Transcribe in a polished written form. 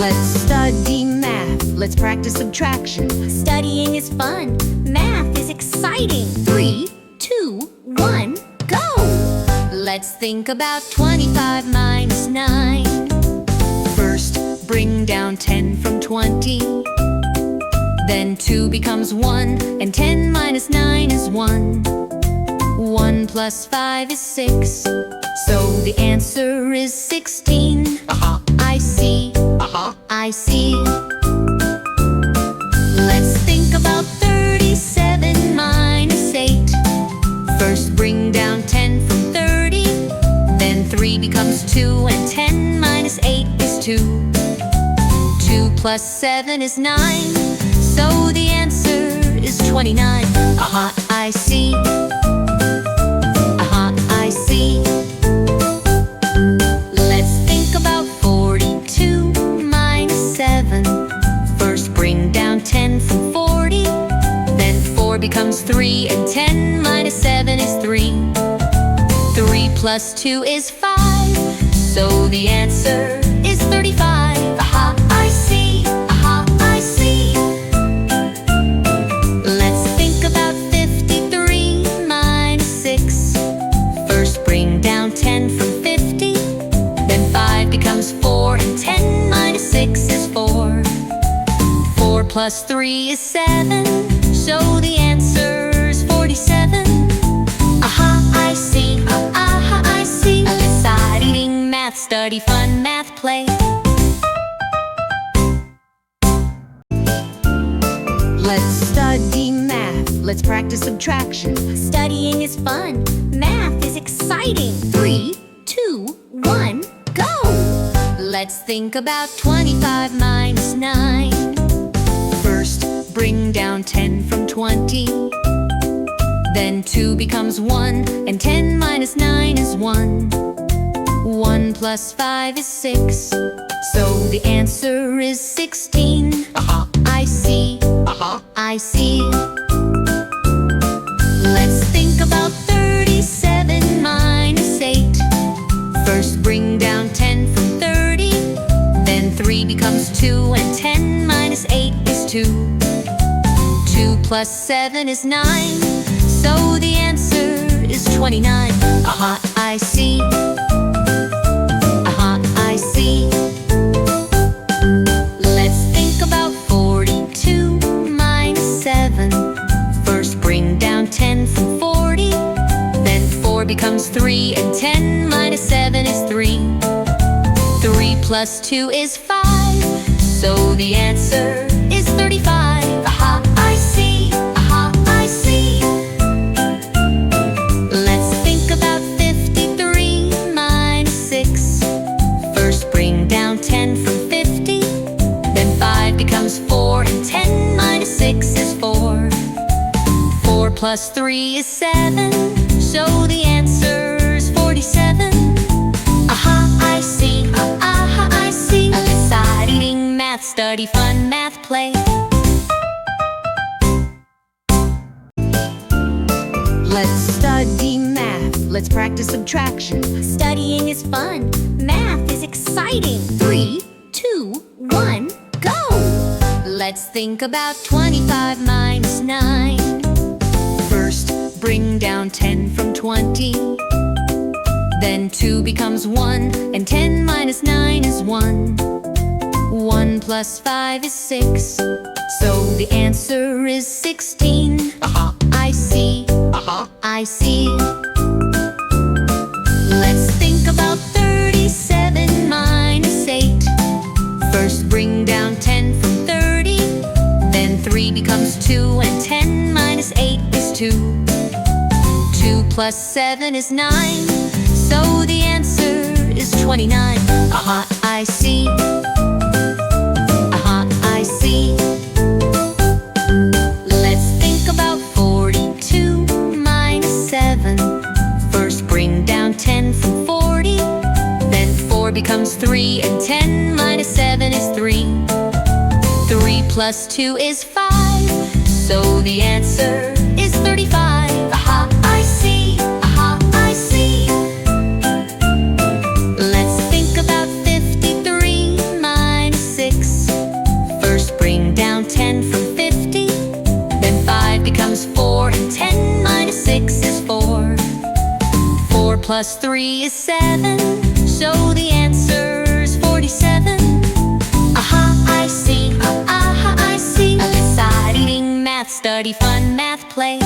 Let's study math. Let's practice subtraction. Studying is fun. Math is exciting. 3, 2, 1, go! Let's think about 25 minus 9. First, bring down 10 from 20. Then 2 becomes 1, and 10 minus 9 is 1. 1 plus 5 is 6, so the answer is 16. I see, I see. Let's think about 37 minus 8. First bring down 10 from 30. Then 3 becomes 2, and 10 minus 8 is 2. 2 plus 7 is 9, so the answer is 29. I see. I see. Let's think about 42 minus 7. First bring down 10 from 40. Then 4 becomes 3, and 10 minus 7 is 3. 3 plus 2 is 5, so the answer is 35. I see. I see. Let's think about 53 minus 6. First bring down 10 from 50. Then 5 becomes 4, and 10 minus 6 is 4. 4 plus 3 is 7, so the answer is 47. I see. I see. Exciting math study, fun math play. Let's study math. Let's practice subtraction. Studying is fun. Math is exciting. 3, 2, 1, go! Let's think about 25 minus 9. First, Bring down 10 from 20. Then 2 becomes 1, and 10 minus 9 is 1. 1 plus 5 is 6, so the answer is 16. I see. I see. Let's think about 37 minus 8. First bring down 10 from 30. Then 3 becomes 2, and 10 minus 8 is 2. 2 plus 7 is 9, so the answer is 29. I see. I see. Let's think about 42 minus 7. First bring down 10 from 40. Then 4 becomes 3, and 10 minus 7 is 3. 3 plus 2 is 5, so the answer is 35. I see. I see. Let's think about 53 minus 6. First bring down 10 from 50. Then 5 becomes 4, and 10 minus 6 is 4. 4 plus 3 is 7, so the answer is 47. I see. I see. Exciting math study, fun math play. let's study math. Let's practice subtraction. Studying is fun. Math is exciting. 3, 2, 1, go! Let's think about 25 minus 9. First, Bring down 10 from 20. Then 2 becomes 1, and 10 minus 9 is 1. 1 plus 5 is 6, so the answer is 16. I see. I see. Let's think about 37 minus 8. First bring down 10 from 30. Then 3 becomes 2, and 10 minus 8 is 2. 2 plus 7 is 9, so the answer is 29. I see. I see. Let's think about 42 minus 7. First bring down 10 from 40. Then 4 becomes 3, and 10 minus 7 is 3. 3 plus 2 is 5, so the answer is 35. I see. I see. Let's think about 53 minus 6. becomes 4, and 10 minus 6 is 4. 4 plus 3 is 7, so the answer's 47. Aha, I see, aha, I see. A exciting math study, fun math play.